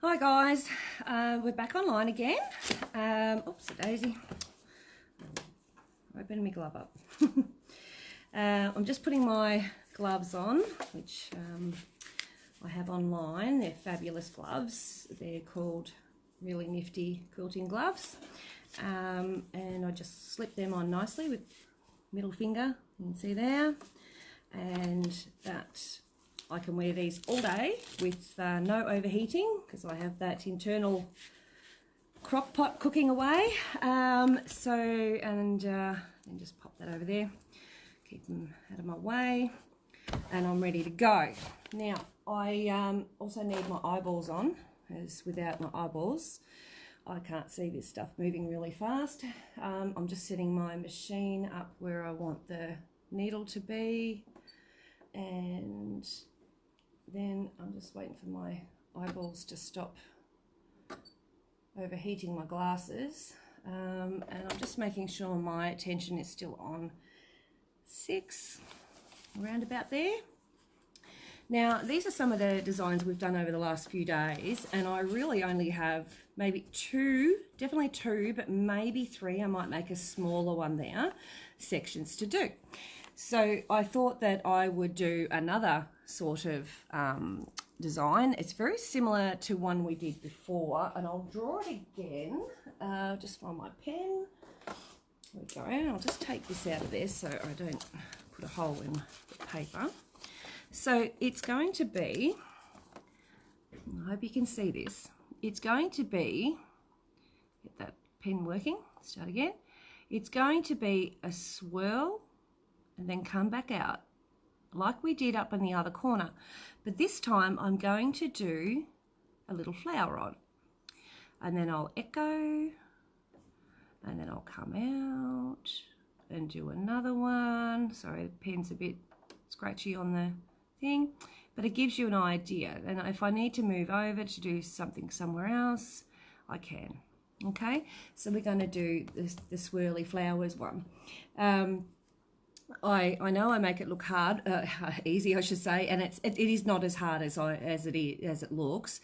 Hi guys, we're back online again. Oops, daisy. Open my glove up. I'm just putting my gloves on, which I have online. They're fabulous gloves. They're called really nifty quilting gloves. And I just slip them on nicely with middle finger, you can see there. And that I can wear these all day with no overheating because I have that internal crock pot cooking away. And just pop that over there, keep them out of my way, and I'm ready to go. Now I also need my eyeballs on, as without my eyeballs I can't see this stuff moving really fast. I'm just setting my machine up where I want the needle to be, and then I'm just waiting for my eyeballs to stop overheating my glasses, and I'm just making sure my attention is still on 6, around about there. Now these are some of the designs we've done over the last few days, and I really only have maybe 2, definitely 2, but maybe 3, I might make a smaller one there, sections to do. So I thought that I would do another sort of design. It's very similar to one we did before, and I'll draw it again. Just find my pen. There we go. I'll just take this out of there so I don't put a hole in the paper. So it's going to be, I hope you can see this, it's going to be, get that pen working, start again. It's going to be a swirl and then come back out like we did up in the other corner, but this time I'm going to do a little flower on, and then I'll echo, and then I'll come out and do another one. Sorry, the pen's a bit scratchy on the thing, but it gives you an idea, and if I need to move over to do something somewhere else, I can. Okay, so we're going to do this, the swirly flowers one. I know I make it look hard, easy I should say, and it is not as hard as it looks.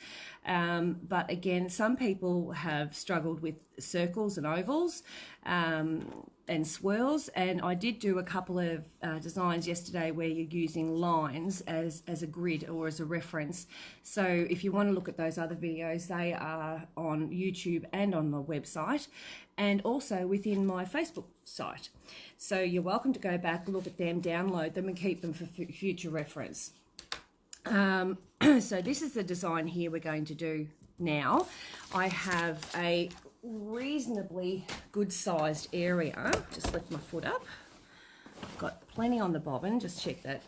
But again, some people have struggled with circles and ovals and swirls, and I did do a couple of designs yesterday where you're using lines as a grid or as a reference. So if you want to look at those other videos, they are on YouTube and on my website, and also within my Facebook site. So you're welcome to go back, look at them, download them, and keep them for future reference. So this is the design here we're going to do now. I have a reasonably good sized area. Just lift my foot up. I've got plenty on the bobbin, just check that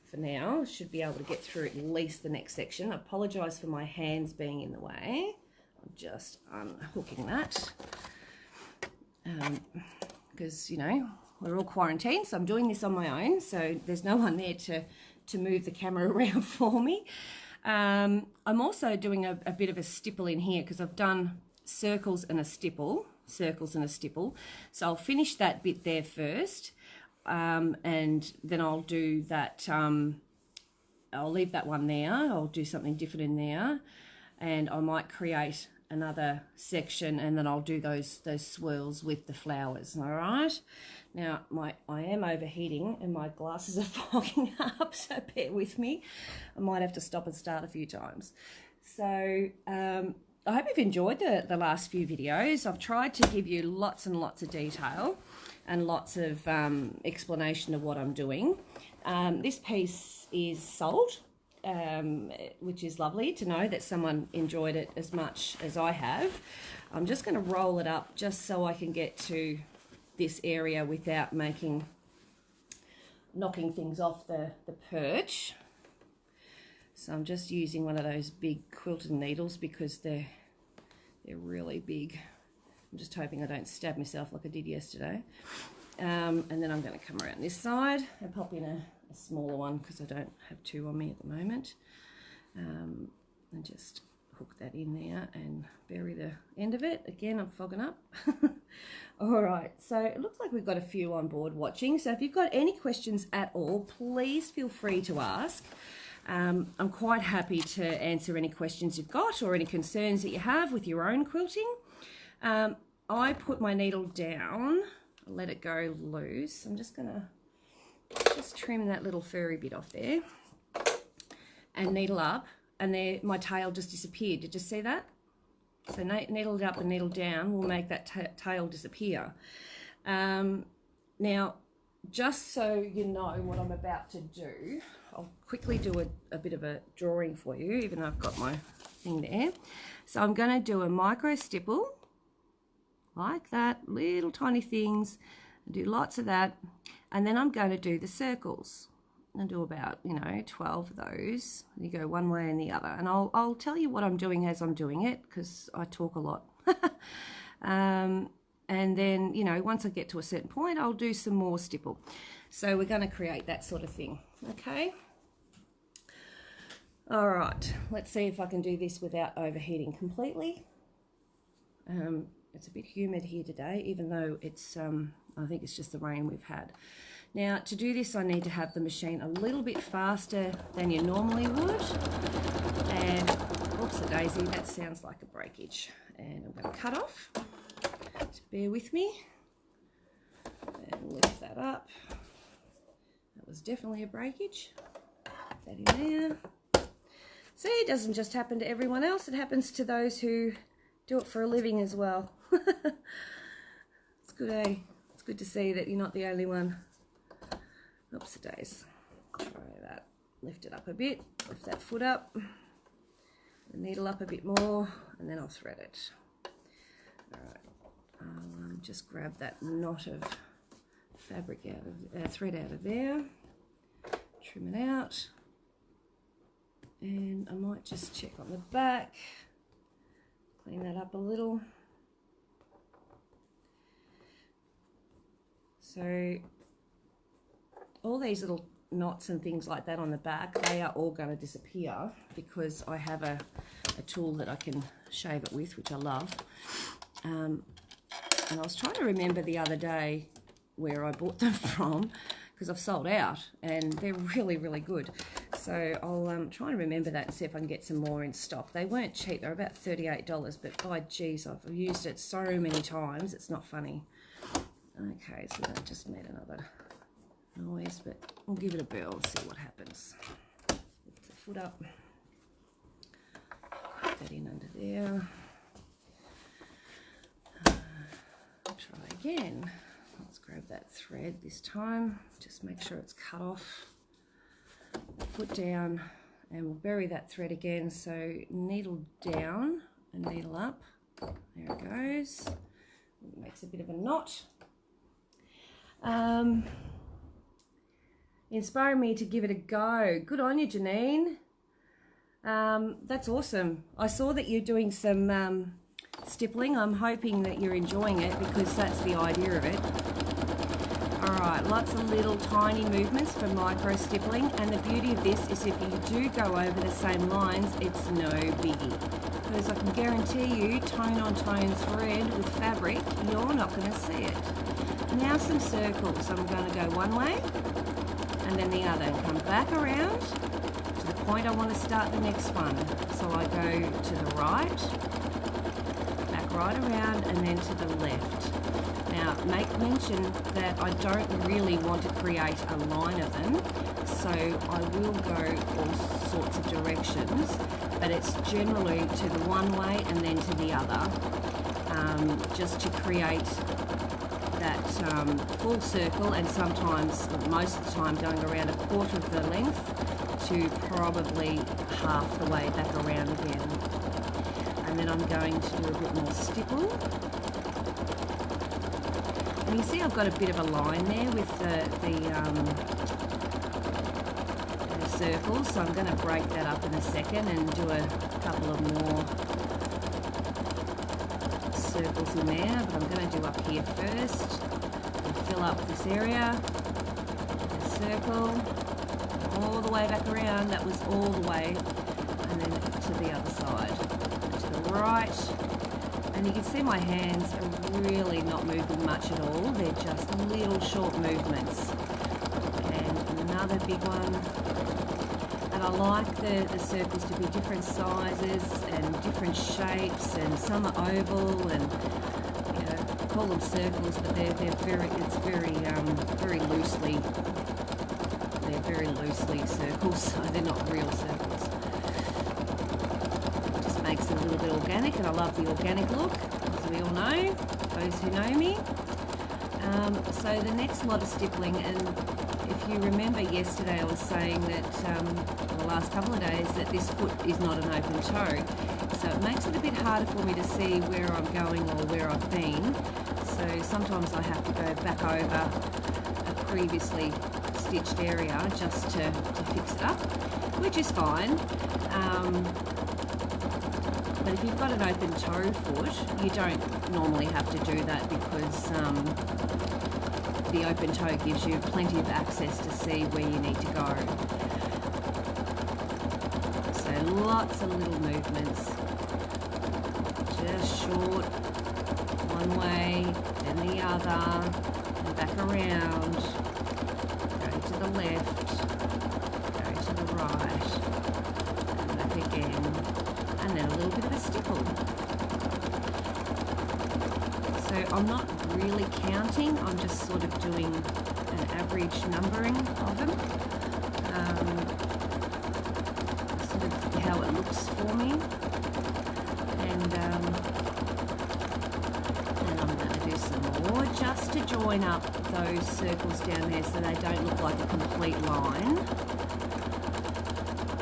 for now. Should be able to get through at least the next section. I apologise for my hands being in the way. I'm just unhooking that. Because, you know, we're all quarantined, so I'm doing this on my own, so there's no one there to move the camera around for me. I'm also doing a bit of a stipple in here because I've done circles and a stipple, so I'll finish that bit there first, and then I'll do that, I'll leave that one there, I'll do something different in there, and I might create another section, and then I'll do those swirls with the flowers. All right, now I am overheating and my glasses are fogging up, so bear with me. I might have to stop and start a few times. So I hope you've enjoyed the last few videos. I've tried to give you lots and lots of detail and lots of explanation of what I'm doing. This piece is sold, which is lovely to know that someone enjoyed it as much as I have. I'm just going to roll it up just so I can get to this area without knocking things off the perch. So I'm just using one of those big quilted needles because they're really big. I'm just hoping I don't stab myself like I did yesterday. And then I'm going to come around this side and pop in a smaller one because I don't have 2 on me at the moment, and just hook that in there and bury the end of it. Again, I'm fogging up. All right, so it looks like we've got a few on board watching, so if you've got any questions at all, please feel free to ask. I'm quite happy to answer any questions you've got or any concerns that you have with your own quilting. I put my needle down, let it go loose. I'm just gonna trim that little furry bit off there and needle up, and there my tail just disappeared. Did you see that? So needle it up and needle down will make that tail disappear. Now, just so you know what I'm about to do, I'll quickly do a bit of a drawing for you, even though I've got my thing there. So I'm going to do a micro stipple, like that, little tiny things. I do lots of that, and then I'm going to do the circles. I'll do about, 12 of those. You go one way and the other, and I'll tell you what I'm doing as I'm doing it, because I talk a lot. And then, once I get to a certain point, I'll do some more stipple. So we're going to create that sort of thing, okay? All right, let's see if I can do this without overheating completely. It's a bit humid here today, even though it's, I think it's just the rain we've had. Now, to do this, I need to have the machine a little bit faster than you normally would. And, oops-a-daisy, that sounds like a breakage. And I'm going to cut off. Just bear with me. And lift that up. That was definitely a breakage. Put that in there. See, it doesn't just happen to everyone else. It happens to those who do it for a living as well. It's good, eh? It's good to see that you're not the only one. Oops, a days. Try that. Lift it up a bit. Lift that foot up. The needle up a bit more, and then I'll thread it. All right. I'll just grab that knot of fabric out of thread out of there. Trim it out, and I might just check on the back. Clean that up a little. So all these little knots and things like that on the back, they are all going to disappear because I have a tool that I can shave it with, which I love. And I was trying to remember the other day where I bought them from, because I've sold out and they're really, really good. So I'll try and remember that and see if I can get some more in stock. They weren't cheap, they're about $38, but by geez, I've used it so many times, it's not funny. Okay, so that just made another noise, but we'll give it a whirl and see what happens. Lift the foot up, put that in under there. Try again. Let's grab that thread this time, just make sure it's cut off. Foot down, and we'll bury that thread again. So needle down and needle up. There it goes. It makes a bit of a knot. Inspiring me to give it a go. Good on you, Janine. That's awesome. I saw that you're doing some stippling. I'm hoping that you're enjoying it, because that's the idea of it. Alright, lots of little tiny movements for micro stippling, and the beauty of this is if you do go over the same lines, it's no biggie. Because I can guarantee you, tone on tone thread with fabric, you're not going to see it. Now some circles. I'm going to go one way and then the other, and come back around to the point I want to start the next one. So I go to the right, back right around, and then to the left. Now, make mention that I don't really want to create a line of them, so I will go all sorts of directions, but it's generally to the one way and then to the other, just to create that full circle, and sometimes, most of the time, going around a quarter of the length to probably half the way back around again. And then I'm going to do a bit more stipple. And you see I've got a bit of a line there with the circles, so I'm going to break that up in a second and do a couple of more circles in there, but I'm going to do up here first and fill up this area, a circle, all the way back around. That was all the way, and then to the other side, to the right. And you can see my hands are really not moving much at all. They're just little short movements. And another big one. And but I like the circles to be different sizes and different shapes, and some are oval, and you know, call them circles, but very loosely. They're very loosely circles, so they're not real circles. It just makes it a little bit organic, and I love the organic look, as we all know, those who know me. So the next lot of stippling, and if you remember yesterday I was saying that, the last couple of days, that this foot is not an open toe, so it makes it a bit harder for me to see where I'm going or where I've been. So sometimes I have to go back over a previously stitched area just to fix it up, which is fine. But if you've got an open toe foot, you don't normally have to do that, because the open toe gives you plenty of access to see where you need to go. So lots of little movements, just short, one way, then the other, and back around, go to the left, go to the right, and back again, and then a little bit of a stipple. So I'm not really counting, I'm just sort of doing an average numbering of them, sort of how it looks for me, and I'm going to do some more just to join up those circles down there so they don't look like a complete line,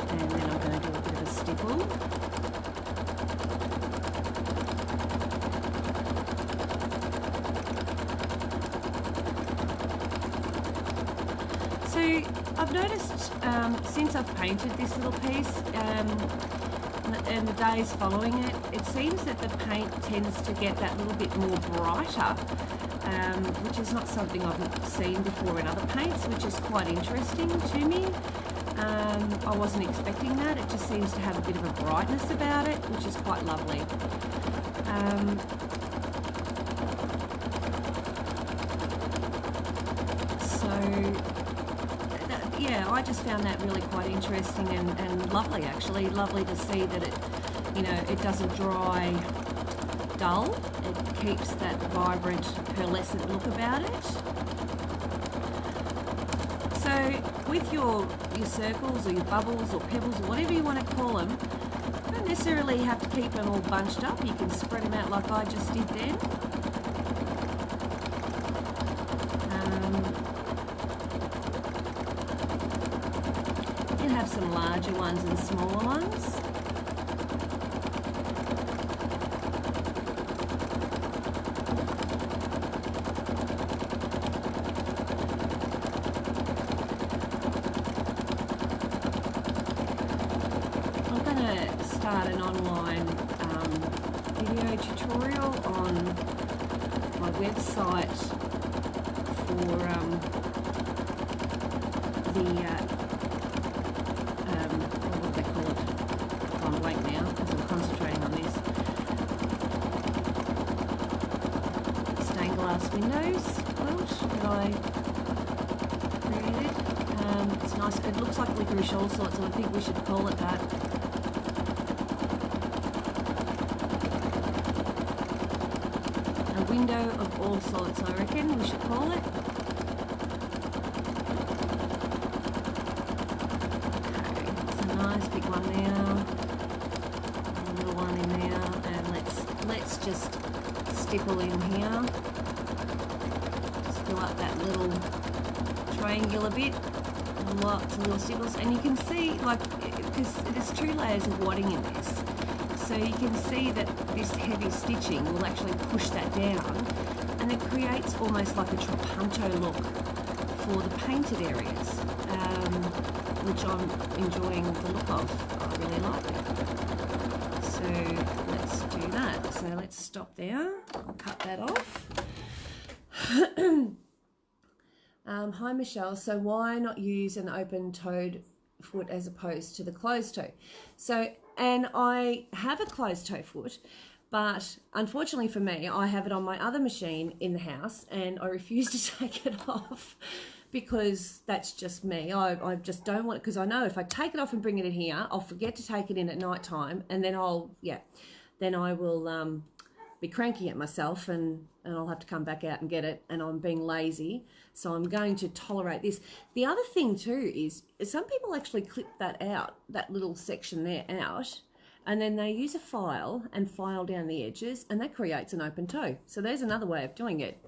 and then I'm going to do a bit of a stipple. So I've noticed since I've painted this little piece and the days following it, it seems that the paint tends to get that little bit more brighter, which is not something I've seen before in other paints, which is quite interesting to me. I wasn't expecting that. It just seems to have a bit of a brightness about it, which is quite lovely. Yeah, I just found that really quite interesting and lovely, actually. Lovely to see that it, you know, it doesn't dry dull. It keeps that vibrant, pearlescent look about it. So with your circles or your bubbles or pebbles or whatever you want to call them, you don't necessarily have to keep them all bunched up. You can spread them out like I just did then. Have some larger ones and smaller ones. I'm going to start an online video tutorial on my website for what they call it. I'm blank now because I'm concentrating on this. Stained glass windows quilt that I created. It's nice. It looks like licorice all sorts, and I think we should call it that. A window of all sorts, I reckon we should call it. Nice big one now, a little one in there, and let's just stipple in here. Just fill up that little triangular bit, lots of little stipples, and you can see, like, because there's 2 layers of wadding in this, so you can see that this heavy stitching will actually push that down, and it creates almost like a trapunto look for the painted areas. Which I'm enjoying the look of. I really like it. So let's do that. So let's stop there. I'll cut that off. Hi Michelle, so why not use an open-toed foot as opposed to the closed toe? So, and I have a closed toe foot, but unfortunately for me, I have it on my other machine in the house and I refuse to take it off because that's just me. I just don't want it, because I know if I take it off and bring it in here, I'll forget to take it in at night time, and then then I will be cranky at myself, and I'll have to come back out and get it, and I'm being lazy. So I'm going to tolerate this. The other thing too is some people actually clip that out, that little section there out, and then they use a file and file down the edges, and that creates an open toe. So there's another way of doing it.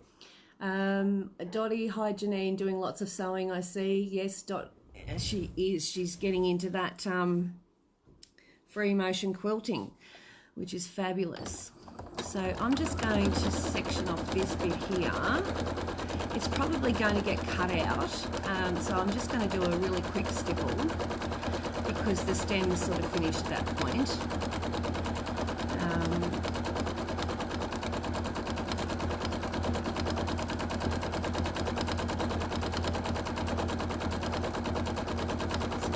Dottie, hi Janine, doing lots of sewing, I see. Yes, Dot, she is. She's getting into that free motion quilting, which is fabulous. So I'm just going to section off this bit here. It's probably going to get cut out, so I'm just going to do a really quick stipple because the stem's sort of finished at that point. So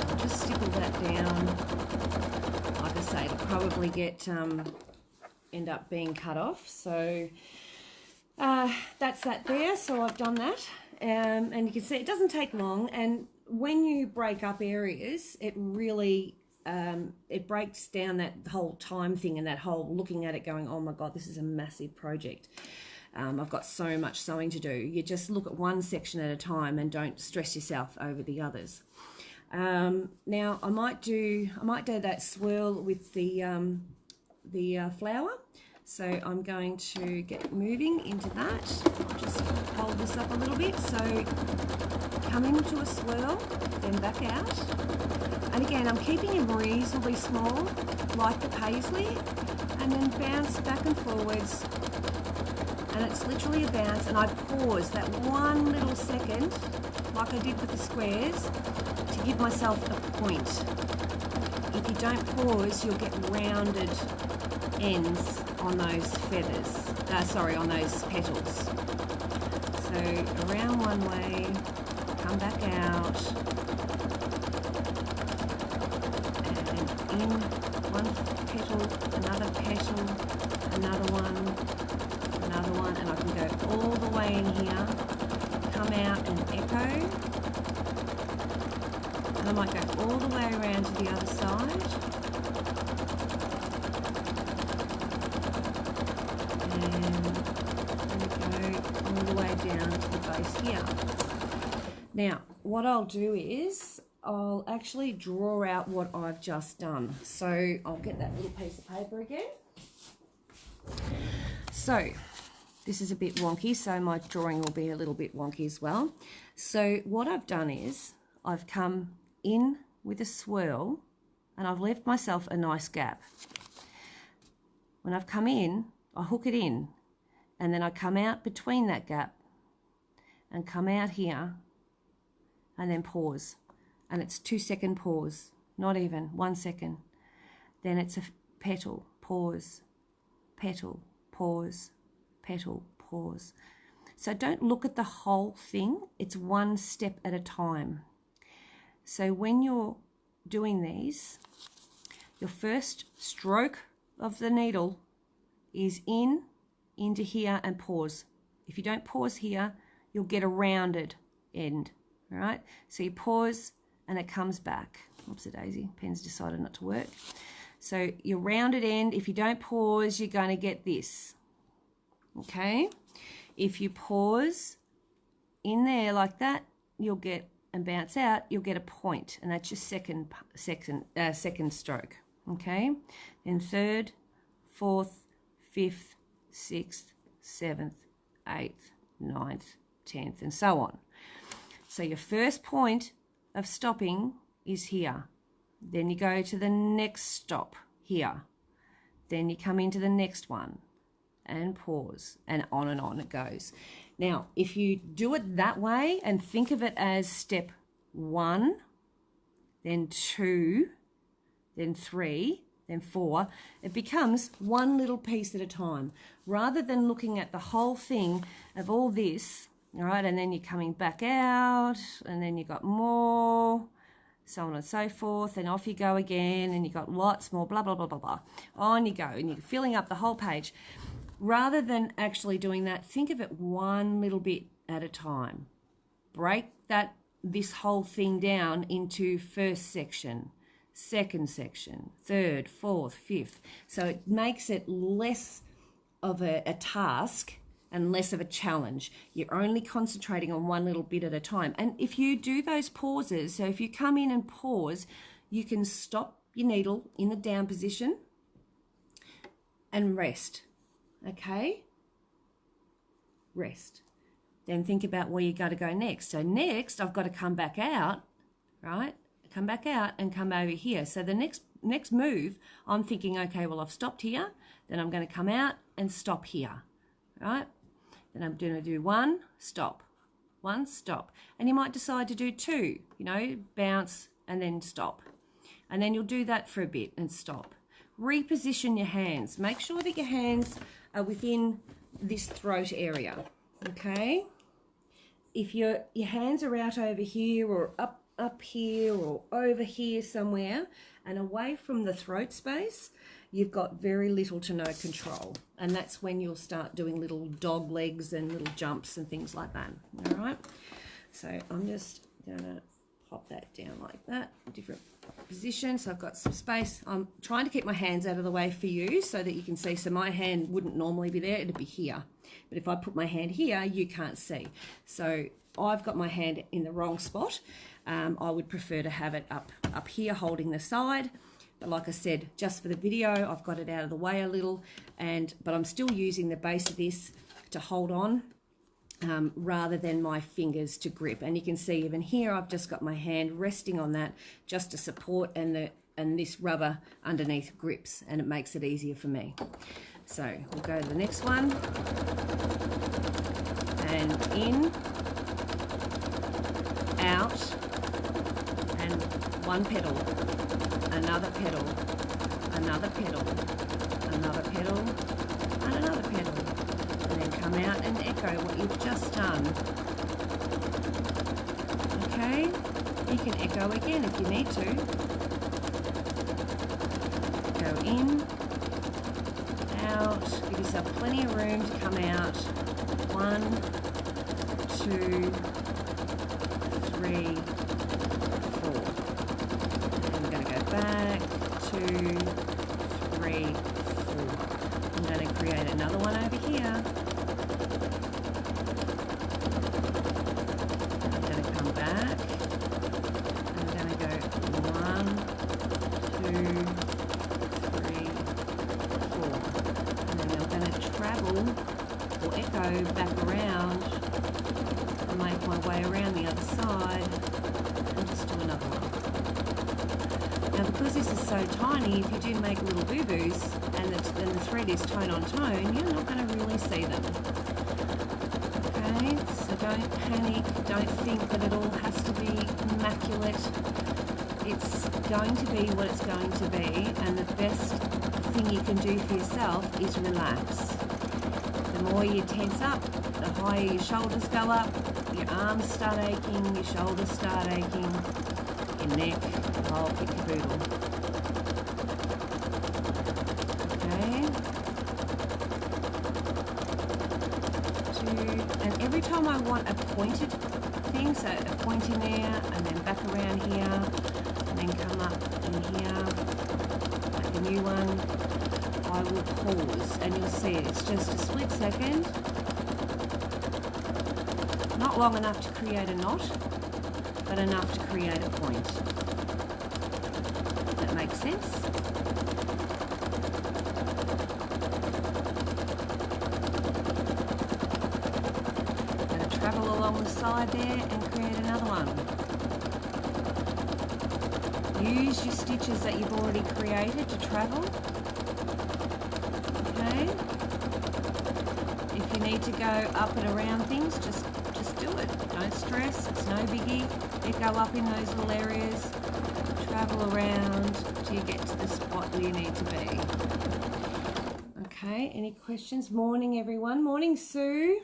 I'll just stipple that down. Like I say, it'll probably get end up being cut off. So that's that there. So I've done that, and you can see it doesn't take long. And when you break up areas, it really it breaks down that whole time thing and that whole looking at it going, oh my god, this is a massive project. I've got so much sewing to do. You just look at one section at a time and don't stress yourself over the others. Now I might do that swirl with the flower. So I'm going to get moving into that. I'll just hold this up a little bit. So come into a swirl, then back out. And again, I'm keeping him reasonably small, like the paisley, and then bounce back and forwards. And it's literally a bounce, and I pause that one little second, like I did with the squares, to give myself a point. If you don't pause, you'll get rounded ends on those feathers, on those petals. So around one way, come back out, and in one petal, another petal, another one, and I can go all the way in here, come out and echo, and I might go all the way around to the other side. Down to the base here. Now what I'll do is I'll actually draw out what I've just done. So I'll get that little piece of paper again. So this is a bit wonky, so my drawing will be a little bit wonky as well. So what I've done is I've come in with a swirl and I've left myself a nice gap. When I've come in, I hook it in, and then I come out between that gap and come out here and then pause, and it's 2-second pause, not even 1 second. Then it's a petal, pause, petal, pause, petal, pause. So don't look at the whole thing, it's one step at a time. So when you're doing these, your first stroke of the needle is into here and pause. If you don't pause here, you'll get a rounded end, all right? So you pause and it comes back. Oopsie daisy, pen's decided not to work. So your rounded end, if you don't pause, you're going to get this, okay? If you pause in there like that, you'll get, and bounce out, you'll get a point, and that's your second stroke, okay? Then third, fourth, fifth, 6th, 7th, 8th, 9th, 10th, and so on. So your first point of stopping is here. Then you go to the next stop here. Then you come into the next one and pause, and on it goes. Now, if you do it that way and think of it as step 1, then 2, then 3, then 4, it becomes one little piece at a time, rather than looking at the whole thing of all this, all right, and then you're coming back out, and then you've got more, so on and so forth, and off you go again, and you've got lots more, blah, blah, blah, blah, blah. On you go, and you're filling up the whole page. Rather than actually doing that, think of it one little bit at a time. Break this whole thing down into first section, second section, third, fourth, fifth. So it makes it less of a task and less of a challenge. You're only concentrating on one little bit at a time. And if you do those pauses, so if you come in and pause, you can stop your needle in the down position and rest, okay? Rest. Then think about where you got to go next. So next, I've got to come back out, right? Come back out and come over here. So the next move, I'm thinking, okay, well, I've stopped here. Then I'm going to come out and stop here, right? Then I'm going to do one, stop. One, stop. And you might decide to do two, you know, bounce and then stop. And then you'll do that for a bit and stop. Reposition your hands. Make sure that your hands are within this throat area, okay? If your hands are out over here or up here or over here somewhere and away from the throat space, you've got very little to no control. And that's when you'll start doing little dog legs and little jumps and things like that, all right? So I'm just gonna pop that down like that, different position. So I've got some space. I'm trying to keep my hands out of the way for you so that you can see. So my hand wouldn't normally be there, it'd be here. But if I put my hand here, you can't see. So I've got my hand in the wrong spot. I would prefer to have it up here holding the side. But like I said, just for the video, I've got it out of the way a little, but I'm still using the base of this to hold on rather than my fingers to grip. And you can see even here, I've just got my hand resting on that just to support, and this rubber underneath grips, and it makes it easier for me. So we'll go to the next one, and in, out, and one pedal, another pedal, another pedal, another pedal, and another pedal, and then come out and echo what you've just done. Okay, you can echo again if you need to. Go in, out, give yourself plenty of room to come out. 1, 2, 3, 4. And I'm going to go back, 2, 3, 4. I'm going to create another one over here. I'm going to come back. I'm going to go 1, 2, 3, 4. And then I'm going to travel or echo back around and make my way around the other side and just do another one. Now because this is so tiny, if you do make little boo-boos and the thread is tone on tone, you're not going to really see them. Okay, so don't panic, don't think that it all has to be immaculate. It's going to be what it's going to be, and the best thing you can do for yourself is relax. The more you tense up, the higher your shoulders go up, your arms start aching, your shoulders start aching, your neck, the whole kit caboodle. Okay. 2, and every time I want a pointed thing, so a point in there, and then back around here, and then come up in here, like a new one, I will pause, and you'll see it's just a split second, not long enough to create a knot, but enough to create a point. Does that make sense? I'm going to travel along the side there and create another one. Use your stitches that you've already created to travel. Okay. If you need to go up and around things, just do it. Don't stress, it's no biggie. Go up in those little areas, travel around till you get to the spot where you need to be. Okay, any questions? Morning everyone. Morning Sue.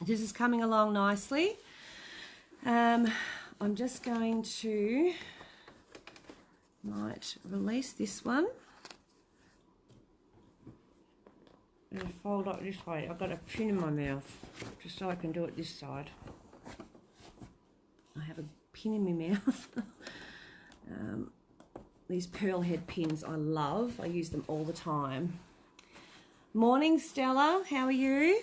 This is coming along nicely. I'm just going to might release this one and fold up this way. I've got a pin in my mouth just so I can do it this side. I have a pin in my mouth. These pearl head pins I love. I use them all the time. Morning, Stella. How are you?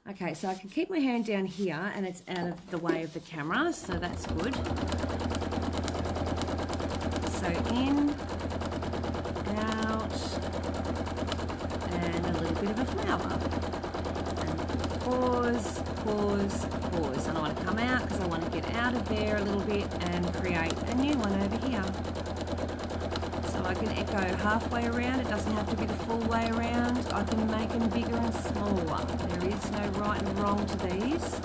Okay, so I can keep my hand down here and it's out of the way of the camera, so that's good. So in, out, and a little bit of a flower. And pause, pause, pause. And I want to come out because I want to get out of there a little bit and create a new one over here. So I can echo halfway around. It doesn't have to be the full way around. I can make them bigger and smaller. There is no right and wrong to these.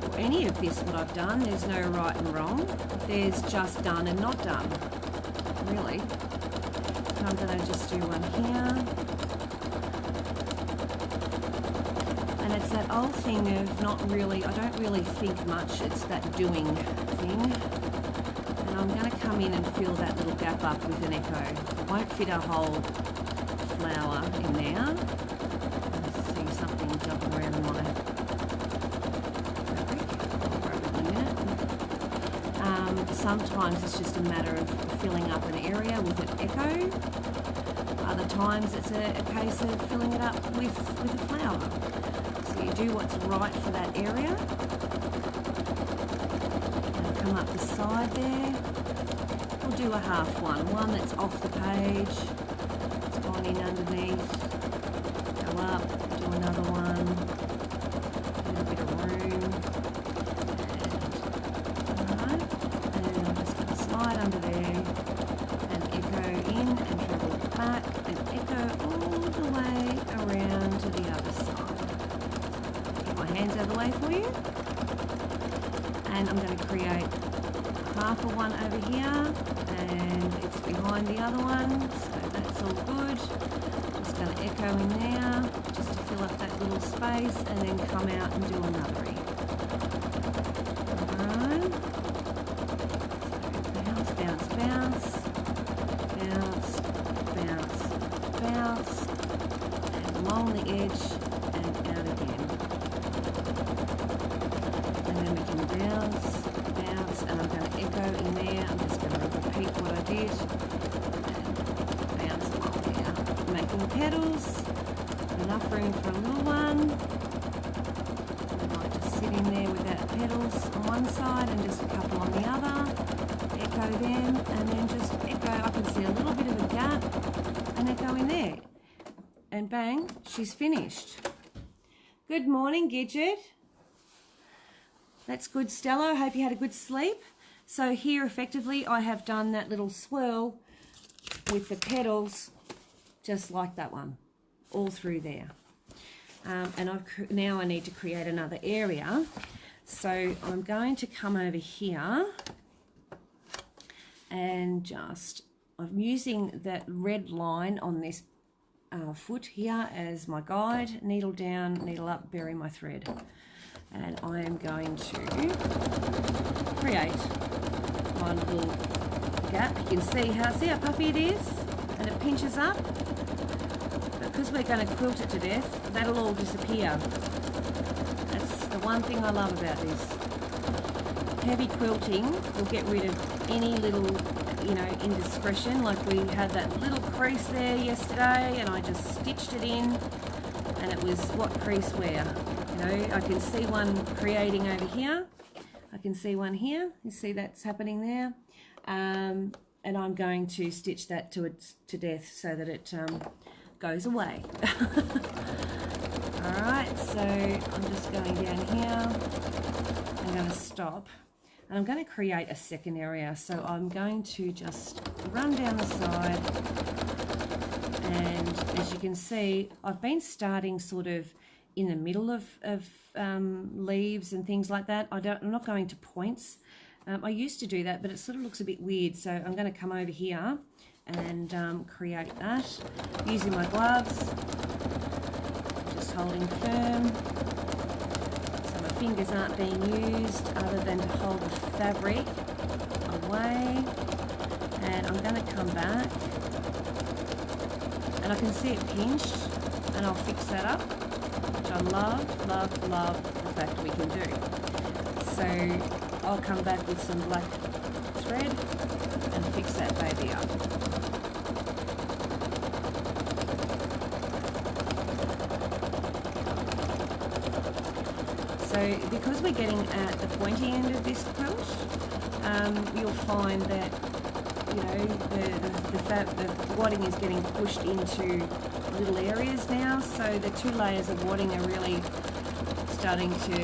Or any of this, what I've done, there's no right and wrong. There's just done and not done, really. So I'm going to just do one here. And it's that old thing of not really, I don't really think much, it's that doing thing. And I'm going to come in and fill that little gap up with an echo. I won't fit a whole flower in there. I see something jumping around in my fabric. I'll grab it in a minute. Sometimes it's just a matter of filling up an area with an echo. Other times it's a case of filling it up with a flower. So you do what's right for that area. And come up the side there. We'll do a half one that's off the page. It's gone in underneath. Go up, do another one. A little bit of room. Alright, and I'm just going to slide under there and echo in and travel back and echo all the way around to the other side. Get my hands out of the way for you. And I'm going to create half a one over here, and it's behind the other one, so that's all good. Just going to echo in there, just to fill up that little space, and then come out and do another. Alright. So bounce, bounce, bounce, bounce, bounce, bounce, and along the edge, and out again. And then we can bounce, bounce, and I'm going to echo in there. I'm just going to repeat what I did and bounce along here. Making petals, enough room for a little one. I might just sit in there without petals on one side and just a couple on the other. Echo them and then just echo. I can see a little bit of a gap and echo in there. And bang, she's finished. Good morning, Gidget. That's good, Stella. I hope you had a good sleep. So here, effectively, I have done that little swirl with the petals, just like that one, all through there. And now I need to create another area. So I'm going to come over here and I'm using that red line on this foot here as my guide. Needle down, needle up, bury my thread. And I am going to create my little gap. You can see how puffy it is, and it pinches up. But because we're going to quilt it to death, that'll all disappear. That's the one thing I love about this. Heavy quilting will get rid of any little, indiscretion. Like we had that little crease there yesterday, and I just stitched it in, and it was what crease where. I can see one creating over here. I can see one here. You see that's happening there. And I'm going to stitch that to death so that it goes away. Alright, so I'm just going down here. I'm going to stop. And I'm going to create a second area. So I'm going to just run down the side. And as you can see, I've been starting sort of in the middle of leaves and things like that. I'm not going to points. I used to do that, but it sort of looks a bit weird. So I'm going to come over here and create that using my gloves, just holding firm. So my fingers aren't being used other than to hold the fabric away. And I'm going to come back, and I can see it pinched, and I'll fix that up. I love, love, love the fact we can do. So I'll come back with some black thread and fix that baby up. So because we're getting at the pointy end of this quilt, you'll find that, you know, the wadding is getting pushed into little areas now, so the 2 layers of wadding are really starting to,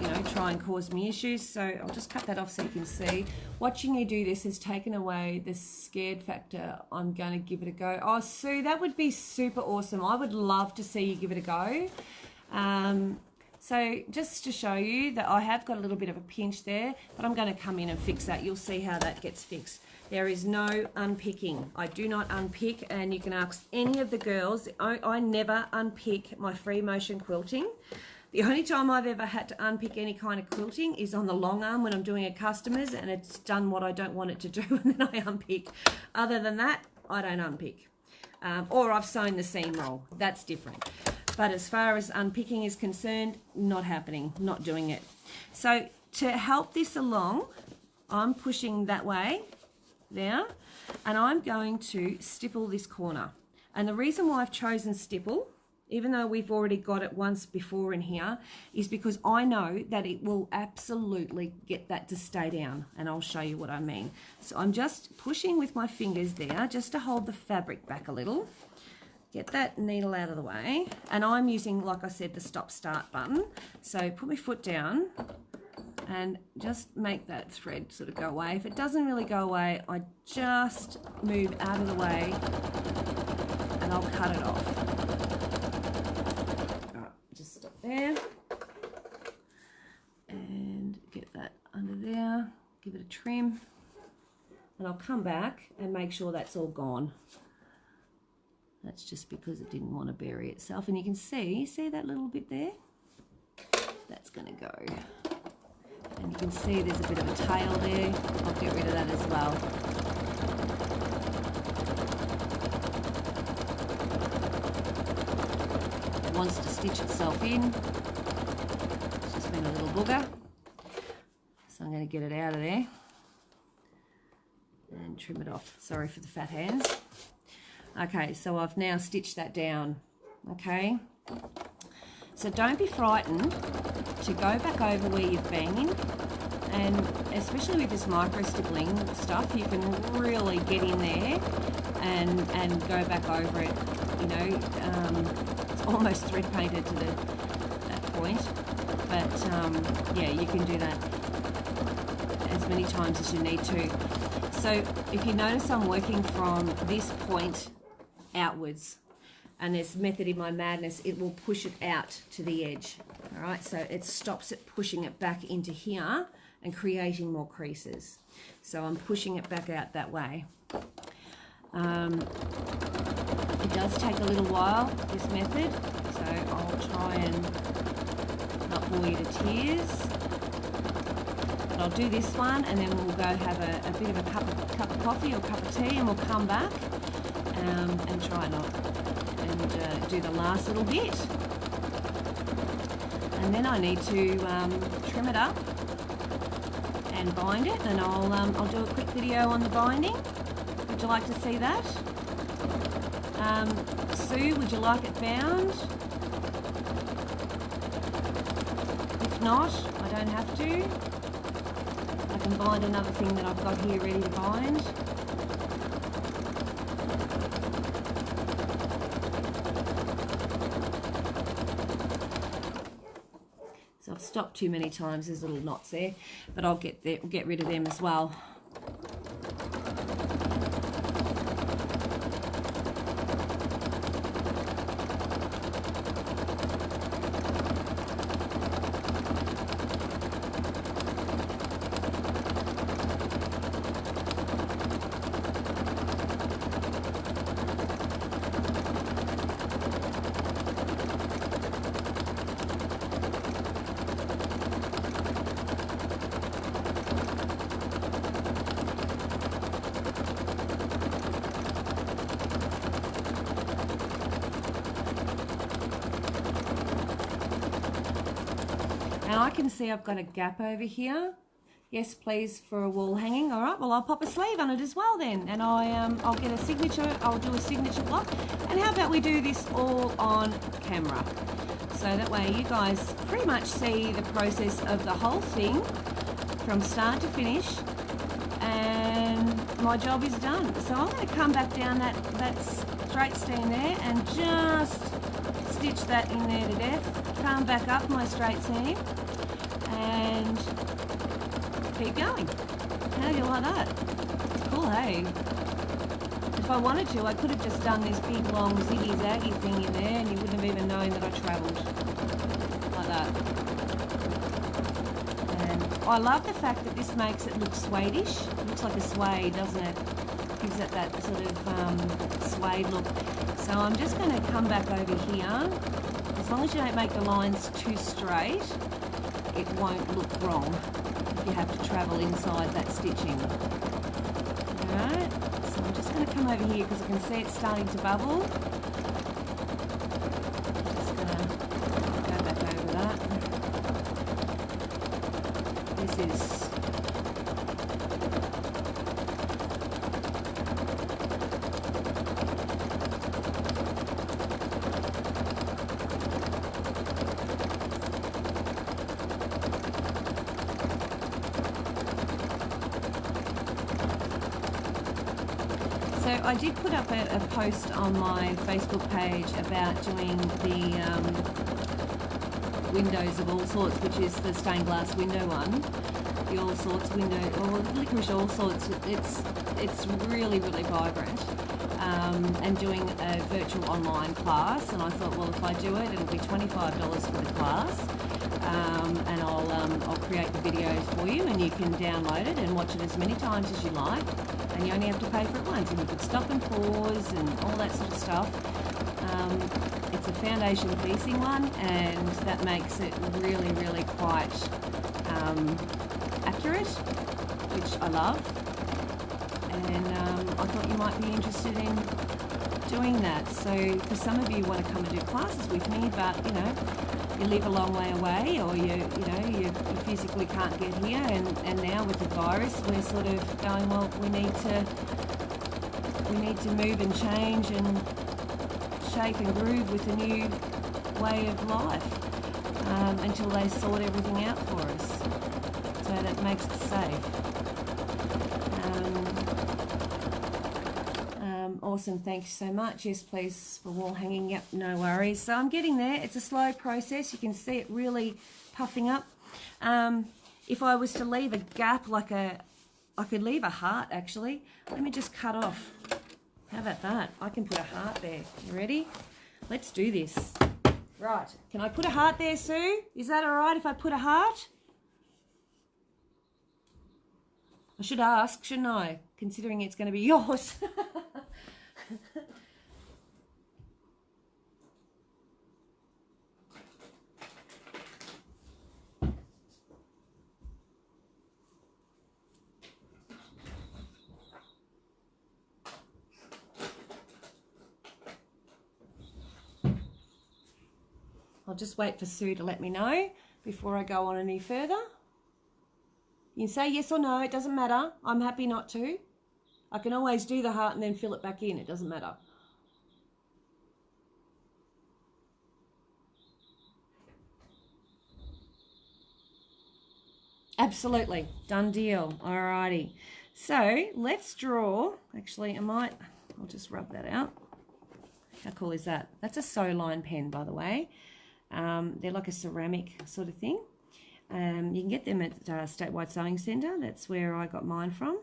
you know, try and cause me issues. So I'll just cut that off so you can see. Watching you do this has taken away the scared factor. I'm going to give it a go. Oh, Sue, that would be super awesome. I would love to see you give it a go. So just to show you that I have got a little bit of a pinch there, but I'm going to come in and fix that. You'll see how that gets fixed. There is no unpicking. I do not unpick, and you can ask any of the girls. I never unpick my free motion quilting. The only time I've ever had to unpick any kind of quilting is on the long arm when I'm doing a customer's and it's done what I don't want it to do, and then I unpick. Other than that, I don't unpick. Or I've sewn the seam roll. That's different. But as far as unpicking is concerned, not happening, not doing it. So to help this along, I'm pushing that way there, and I'm going to stipple this corner. And the reason why I've chosen stipple, even though we've already got it once before in here, is because I know that it will absolutely get that to stay down, and I'll show you what I mean. So I'm just pushing with my fingers there just to hold the fabric back a little. Get that needle out of the way, and I'm using, like I said, the stop start button. So put my foot down and just make that thread sort of go away. If it doesn't really go away, I just move out of the way and I'll cut it off. All right, just stop there and get that under there, give it a trim, and I'll come back and make sure that's all gone. That's just because it didn't want to bury itself. And you can see that little bit there? That's going to go. And you can see there's a bit of a tail there. I'll get rid of that as well. It wants to stitch itself in. It's just been a little booger. So I'm going to get it out of there and trim it off. Sorry for the fat hands. Okay, so I've now stitched that down, okay? So don't be frightened to go back over where you've been, and especially with this micro stippling stuff, you can really get in there and go back over it, you know. It's almost thread painted to that point, but yeah, you can do that as many times as you need to. So if you notice, I'm working from this point outwards, and there's method in my madness, it will push it out to the edge. All right, so it stops it pushing it back into here and creating more creases. So I'm pushing it back out that way. It does take a little while, this method, so I'll try and not bore you to tears. But I'll do this one, and then we'll go have a bit of a cup of coffee or cup of tea, and we'll come back and try and do the last little bit. And then I need to trim it up and bind it, and I'll do a quick video on the binding. Would you like to see that? Sue, would you like it bound? If not, I don't have to. I can bind another thing that I've got here ready to bind. So I've stopped too many times, there's little knots there, but I'll get rid of them as well. And I can see I've got a gap over here. Yes, please, for a wall hanging. All right, well, I'll pop a sleeve on it as well then. And I'll get a signature, I'll do a signature block. And how about we do this all on camera? So that way you guys pretty much see the process of the whole thing from start to finish. And my job is done. So I'm going to come back down that straight seam there and just stitch that in there to death. Come back up my straight seam and keep going. How do you like that? It's cool, hey? If I wanted to, I could have just done this big long ziggy-zaggy thing in there and you wouldn't have even known that I travelled like that. And I love the fact that this makes it look suede-ish. It looks like a suede, doesn't it? Gives it that sort of suede look. So I'm just going to come back over here. As long as you don't make the lines too straight, it won't look wrong if you have to travel inside that stitching. Alright, so I'm just going to come over here because I can see it's starting to bubble. Just going to go back over that. This is I did put up a post on my Facebook page about doing the windows of all sorts, which is the stained glass window one, the all sorts window, or licorice all sorts. It's really, really vibrant, and doing a virtual online class. And I thought, well, if I do it, it'll be $25 for the class, and I'll create the videos for you, and you can download it and watch it as many times as you like. And you only have to pay for it once, and you could stop and pause and all that sort of stuff. It's a foundation piecing one, and that makes it really, really quite accurate, which I love. And I thought you might be interested in doing that. So for some of you want to come and do classes with me, but you know, you live a long way away, or you physically can't get here, and now with the virus we're sort of going, well, we need to move and change and shape and groove with a new way of life, until they sort everything out for us, so that makes it safe. Awesome, thanks so much. Yes, please, for wall hanging. Yep, no worries. So I'm getting there. It's a slow process. You can see it really puffing up. If I was to leave a gap, I could leave a heart actually. Let me just cut off. How about that? I can put a heart there. You ready? Let's do this. Right, can I put a heart there, Sue? Is that all right if I put a heart? I should ask, shouldn't I? Considering it's going to be yours. I'll just wait for Sue to let me know before I go on any further. You can say yes or no, it doesn't matter. I'm happy not to. I can always do the heart and then fill it back in, it doesn't matter. Absolutely, done deal. Alrighty. So let's draw, actually I'll just rub that out. How cool is that? That's a sew line pen, by the way. They're like a ceramic sort of thing. You can get them at Statewide Sewing Centre. That's where I got mine from.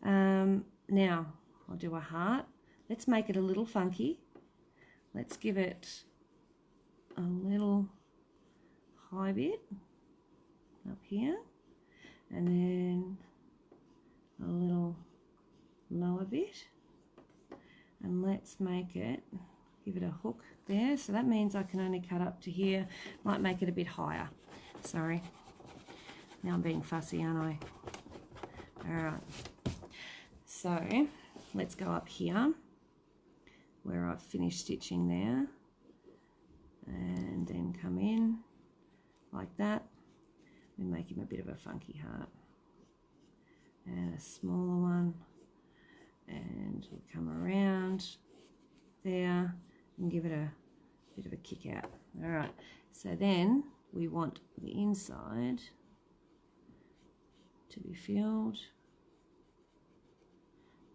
Now, I'll do a heart. Let's make it a little funky. Let's give it a little high bit up here, and then a little lower bit. And let's make it, give it a hook there. So that means I can only cut up to here. Might make it a bit higher. Sorry. Now I'm being fussy, aren't I? All right. So let's go up here where I've finished stitching there, and then come in like that. We make him a bit of a funky heart. And a smaller one. And we come around there and give it a bit of a kick out. All right, so then we want the inside to be filled,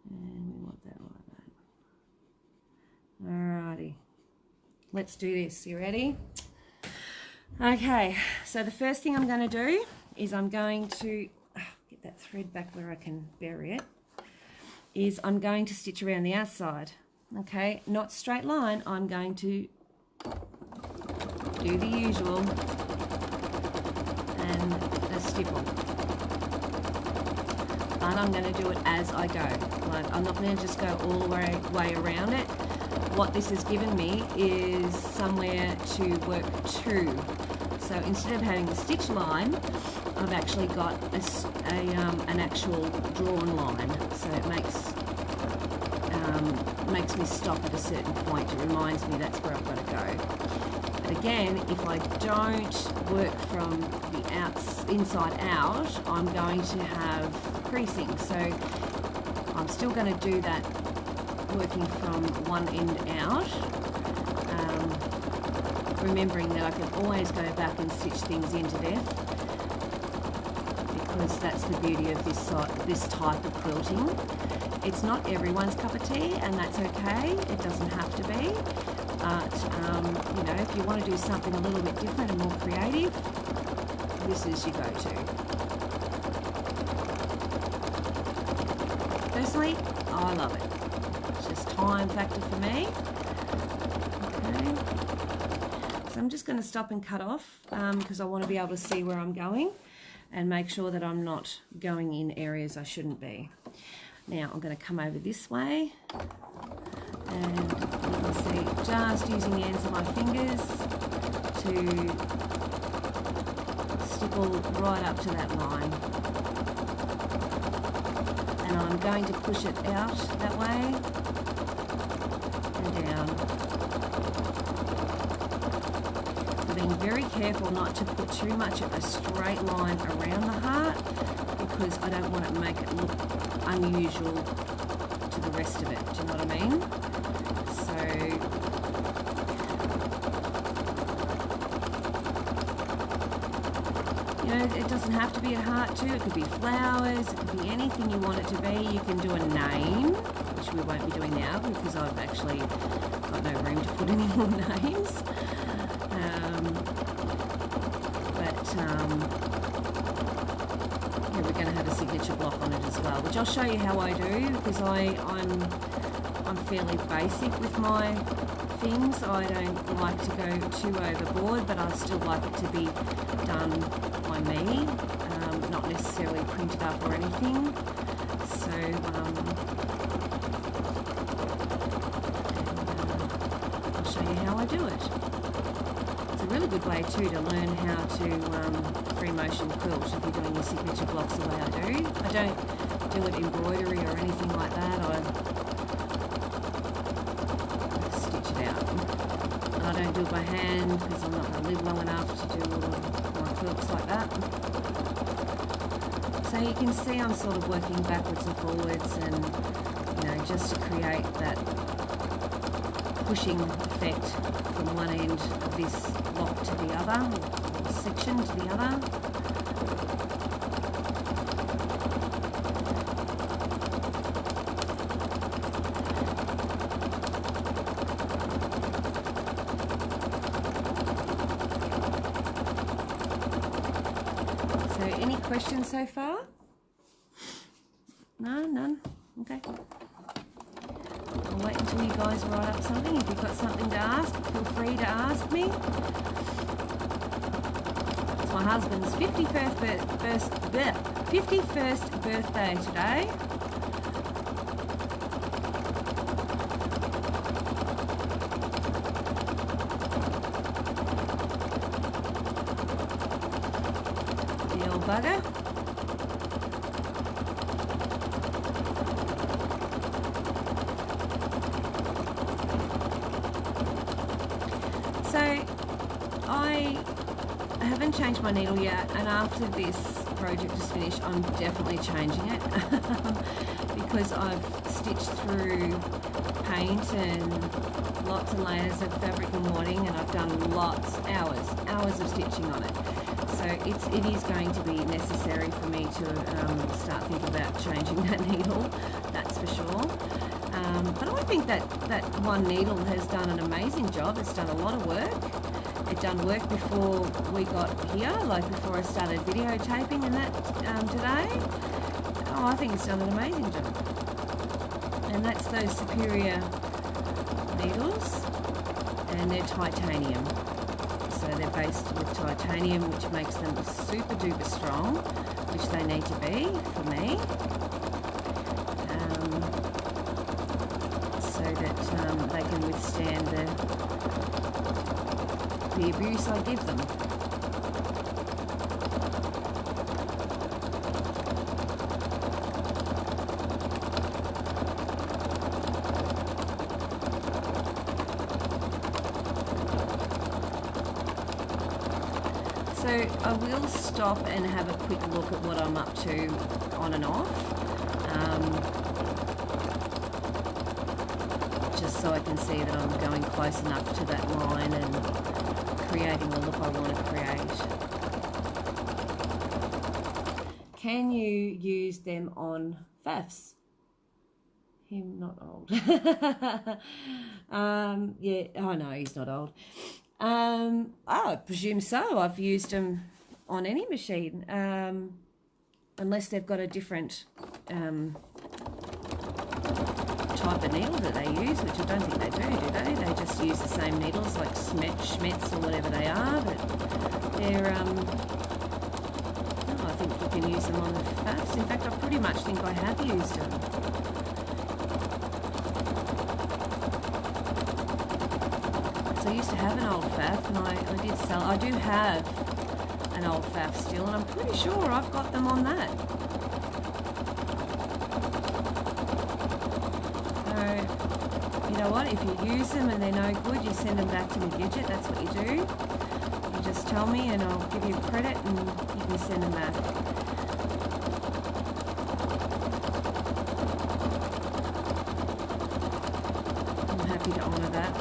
and we want that like that. Alrighty, let's do this. You ready? Okay, so the first thing I'm going to do is I'm going to get that thread back where I can bury it. Is I'm going to stitch around the outside. Okay, not straight line. I'm going to do the usual and a stipple. But I'm going to do it as I go. Like, I'm not going to just go all the way around it. What this has given me is somewhere to work to. So instead of having the stitch line, I've actually got an actual drawn line. So it makes me stop at a certain point. It reminds me that's where I've got to go. But again, if I don't work from the inside out, I'm going to have creasing. So I'm still going to do that working from one end out, remembering that I can always go back and stitch things into death, because that's the beauty of this type of quilting. It's not everyone's cup of tea, and that's okay. It doesn't have to be. But, you know, if you want to do something a little bit different and more creative, this is your go-to. Personally, I love it. It's just time factor for me. Okay. So I'm just going to stop and cut off because I want to be able to see where I'm going and make sure that I'm not going in areas I shouldn't be. Now I'm going to come over this way, and you can see just using the ends of my fingers to stipple right up to that line. And I'm going to push it out that way and down. Being very careful not to put too much of a straight line around the heart, because I don't want to make it look unusual to the rest of it. Do you know what I mean? So you know, it doesn't have to be a heart too. It could be flowers, it could be anything you want it to be. You can do a name, which we won't be doing now because I've actually got no room to put any more names. Yeah, we're going to have a signature block on it as well, which I'll show you how I do, because I'm fairly basic with my things. I don't like to go too overboard, but I still like it to be done by me, not necessarily printed up or anything. So I'll show you how I do it. It's a really good way too to learn how to free motion quilt if you're doing your signature blocks the way I do. I don't do it embroidery or anything like that. I stitch it out. And I don't do it by hand because I'm not going to live long enough to do all of my quilts like that. So you can see I'm sort of working backwards and forwards, and you know, just to create that pushing effect from one end of this block to the other, or section to the other. So any questions so far? No, none? Okay. I'll wait until you guys write up something. If you've got something to ask, feel free to ask me. It's my husband's 51st birthday today. The old bugger. haven't changed my needle yet, and after this project is finished, I'm definitely changing it because I've stitched through paint and lots of layers of fabric in the morning, and I've done hours of stitching on it. So it is going to be necessary for me to start thinking about changing that needle, that's for sure. But I think that one needle has done an amazing job. It's done a lot of work. It done work before we got here, like before I started videotaping and that today. Oh, I think it's done an amazing job. And that's those Superior needles, and they're titanium. So they're based with titanium, which makes them super duper strong, which they need to be for me. So that they can withstand the abuse I give them. So I will stop and have a quick look at what I'm up to on and off. Just so I can see that I'm going close enough to that line and creating the look I want to create. Can you use them on faffs? Him not old. Yeah, oh no, he's not old. I presume so. I've used them on any machine, unless they've got a different type of needle that they use, which I don't think they do they? They just use the same needles, like Schmetz or whatever they are, but they're, I think you can use them on the faffs. In fact, I pretty much think I have used them. So I used to have an old faff, and I did sell. I do have an old faff still, and I'm pretty sure I've got them on that. You know what, if you use them and they're no good, you send them back to the Gidget. That's what you do. You just tell me and I'll give you credit and you can send them back. I'm happy to honour that.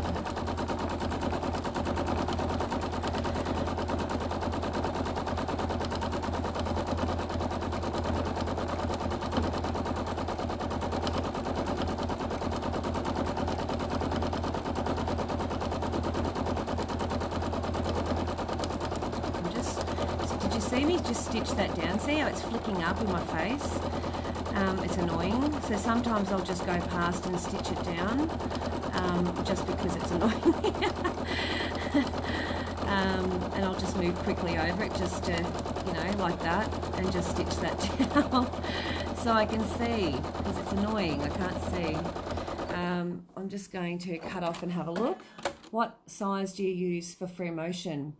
See me just stitch that down. See how it's flicking up in my face? It's annoying. So sometimes I'll just go past and stitch it down, just because it's annoying. And I'll just move quickly over it, just to, you know, like that, and just stitch that down so I can see, because it's annoying. I can't see. I'm just going to cut off and have a look. What size do you use for free motion?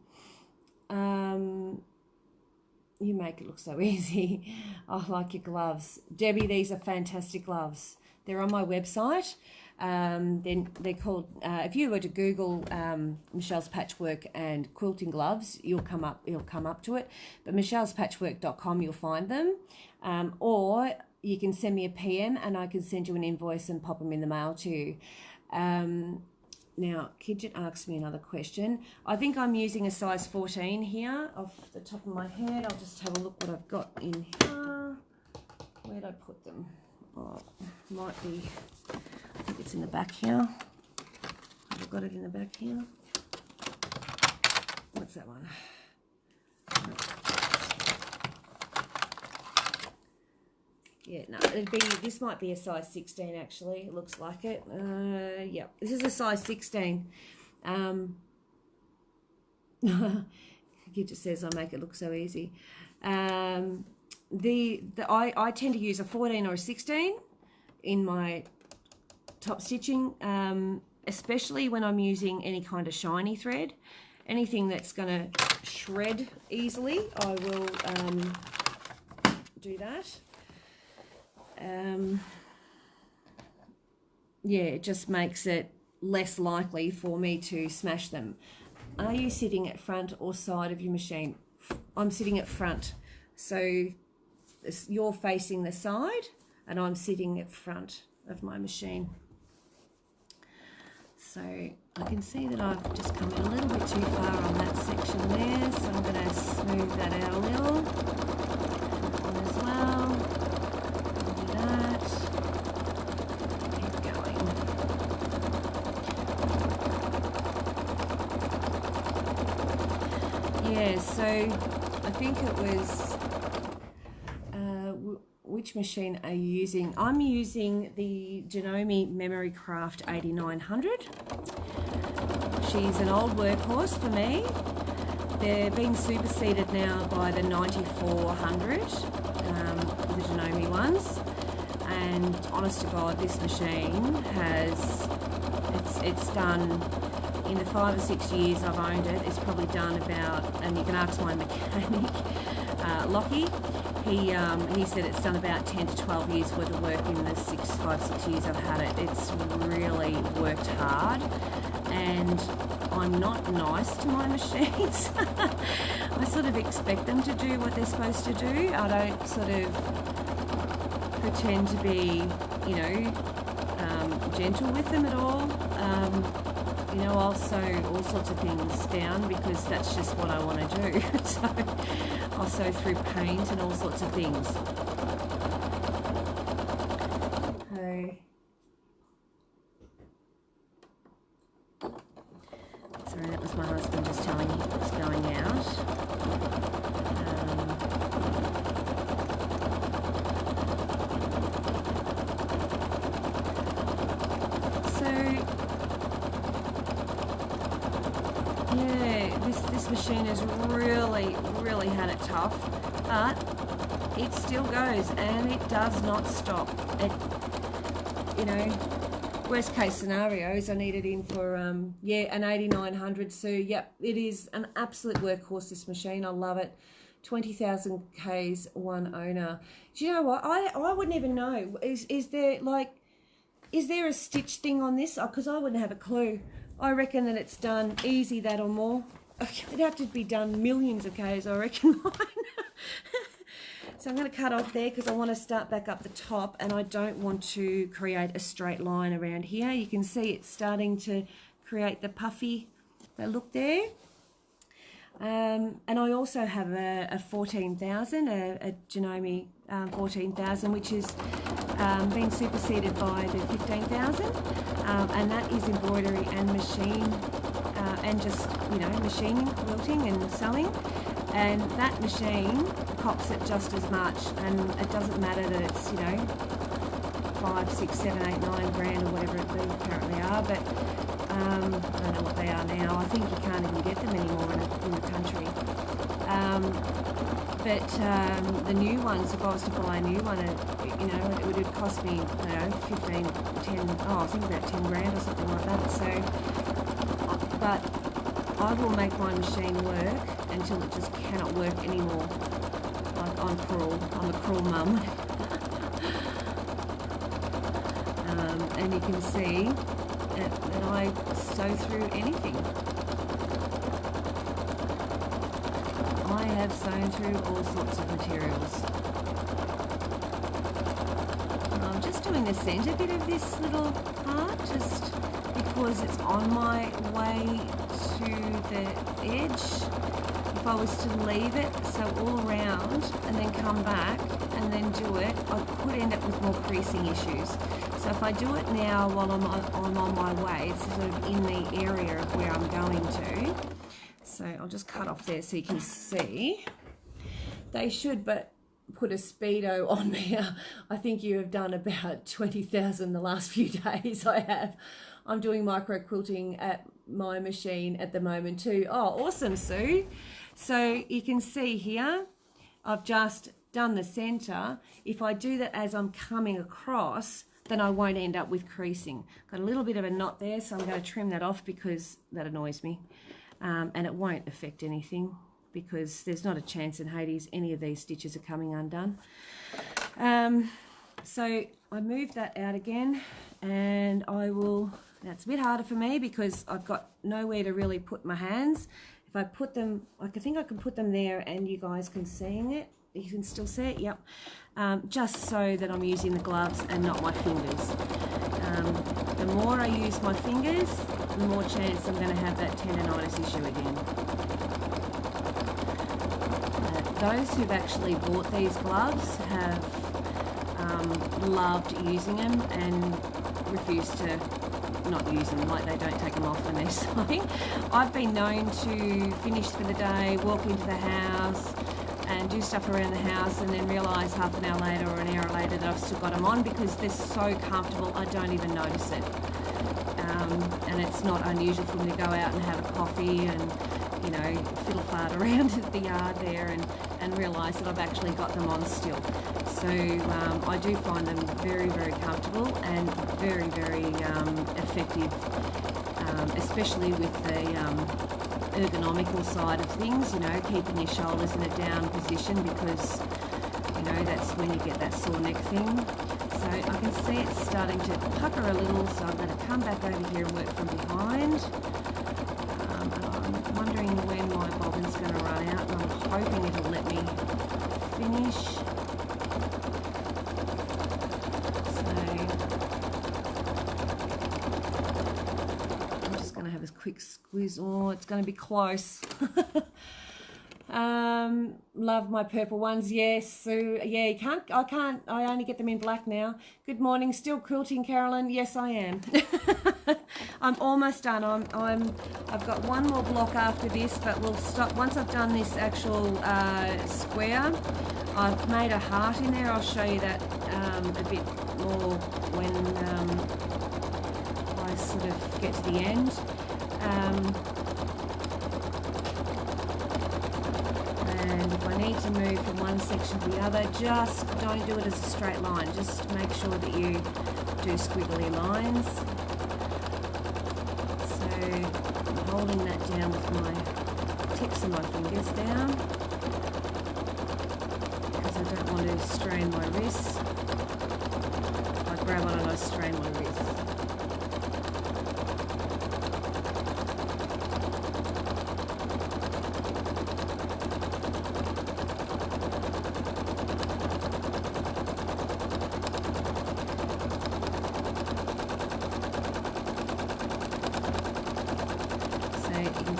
You make it look so easy. I like your gloves. Debbie, these are fantastic gloves. They're on my website. They're called, if you were to Google Michelle's Patchwork and quilting gloves, you'll come up to it. But michellespatchwork.com, you'll find them. Or you can send me a PM and I can send you an invoice and pop them in the mail to you. Now, Kidget asked me another question. I think I'm using a size 14 here off the top of my head. I'll just have a look what I've got in here. Where'd I put them? Oh, might be, I think it's in the back here. I've got it in the back here. What's that one? Yeah, no, this might be a size 16 actually. It looks like it. Yeah, this is a size 16. It just says I make it look so easy. I tend to use a 14 or a 16 in my top stitching, especially when I'm using any kind of shiny thread. Anything that's going to shred easily, I will do that. Yeah, it just makes it less likely for me to smash them. Are you sitting at front or side of your machine? I'm sitting at front. So you're facing the side and I'm sitting at front of my machine. So I can see that I've just come in a little bit too far on that section there, so I'm going to smooth that out a little. That one as well. Do that. Keep going. Yeah, so I think it was, which machine are you using? I'm using the Janome Memory Craft 8900. She's an old workhorse for me. They're being superseded now by the 9400, the Janome ones. And honest to God, this machine has, it's done, in the 5 or 6 years I've owned it, it's probably done about, and you can ask my mechanic, Lockie, he said it's done about 10 to 12 years worth of work in the 5, 6 years I've had it. It's really worked hard, and I'm not nice to my machines. I sort of expect them to do what they're supposed to do. I don't sort of pretend to be, you know, gentle with them at all. You know, I'll sew all sorts of things down because that's just what I want to do. So I'll sew through paint and all sorts of things. Okay. Sorry, that was my husband just telling me what's going out. This machine has really had it tough, but it still goes and it does not stop. It, you know, worst case scenario is I need it in for yeah, an 8900. So yep, it is an absolute workhorse, this machine. I love it. 20,000 Ks, one owner. Do you know what? I wouldn't even know. Is there a stitch thing on this? Because I wouldn't have a clue. I reckon that it's done easy that or more. It'd have to be done millions of Ks, I reckon. So I'm going to cut off there because I want to start back up the top and I don't want to create a straight line around here. You can see it's starting to create the puffy look there. And I also have a 14,000, a Janome 14,000, which has been superseded by the 15,000, and that is embroidery and machine, and just, you know, machining, quilting and sewing, and that machine cops it just as much, and it doesn't matter that it's, you know, 5, 6, 7, 8, 9 grand or whatever they currently are, but I don't know what they are now. I think you can't even get them anymore in the country. But the new ones, if I was to buy a new one, you know, it would cost me, you know, 15, 10, oh, I think about 10 grand or something like that. So, but I will make my machine work until it just cannot work anymore. Like, I'm cruel. I'm a cruel mum. And you can see that I sew through anything. I have sewn through all sorts of materials. I'm just doing the centre bit of this little part just because it's on my way to the edge. If I was to leave it so all around and then come back and then do it, I could end up with more creasing issues. So if I do it now while I'm on my way, it's sort of in the area of where I'm going to. So I'll just cut off there so you can see. They should but put a speedo on me. I think you have done about 20,000 the last few days. I have. I'm doing micro quilting at my machine at the moment too. Oh, awesome, Sue. So you can see here, I've just done the center. If I do that as I'm coming across, then I won't end up with creasing. Got a little bit of a knot there, so I'm going to trim that off because that annoys me. And it won't affect anything because there's not a chance in Hades any of these stitches are coming undone. So I move that out again, and I will, that's a bit harder for me because I've got nowhere to really put my hands. If if I put them, I think I can put them there and you guys can see it. You can still see it, yep. Just so that I'm using the gloves and not my fingers. The more I use my fingers, the more chance I'm going to have that tendonitis issue again. Those who've actually bought these gloves have loved using them and refuse to not use them, like they don't take them off when they're sewing. I've been known to finish for the day, walk into the house and do stuff around the house and then realise half an hour later or an hour later that I've still got them on because they're so comfortable I don't even notice it. And it's not unusual for me to go out and have a coffee and, you know, fiddle fart around the yard there and realise that I've actually got them on still. So I do find them very, very comfortable and very, very effective, especially with the ergonomical side of things, you know, keeping your shoulders in a down position because, you know, that's when you get that sore neck thing. So I can see it's starting to pucker a little, so I'm going to come back over here and work from behind. And I'm wondering when my bobbin's going to run out, and I'm hoping it'll let me finish. So I'm just going to have a quick squeeze. Oh, it's going to be close. Love my purple ones, yes. So yeah, I only get them in black now. Good morning, still quilting, Carolyn? Yes, I am. I'm almost done. I've got one more block after this, but we'll stop once I've done this actual square. I've made a heart in there. I'll show you that a bit more when I sort of get to the end. And if I need to move from one section to the other, just don't do it as a straight line. Just make sure that you do squiggly lines. So I'm holding that down with my tips of my fingers down because I don't want to strain my wrists. If I grab on it, I strain my wrists.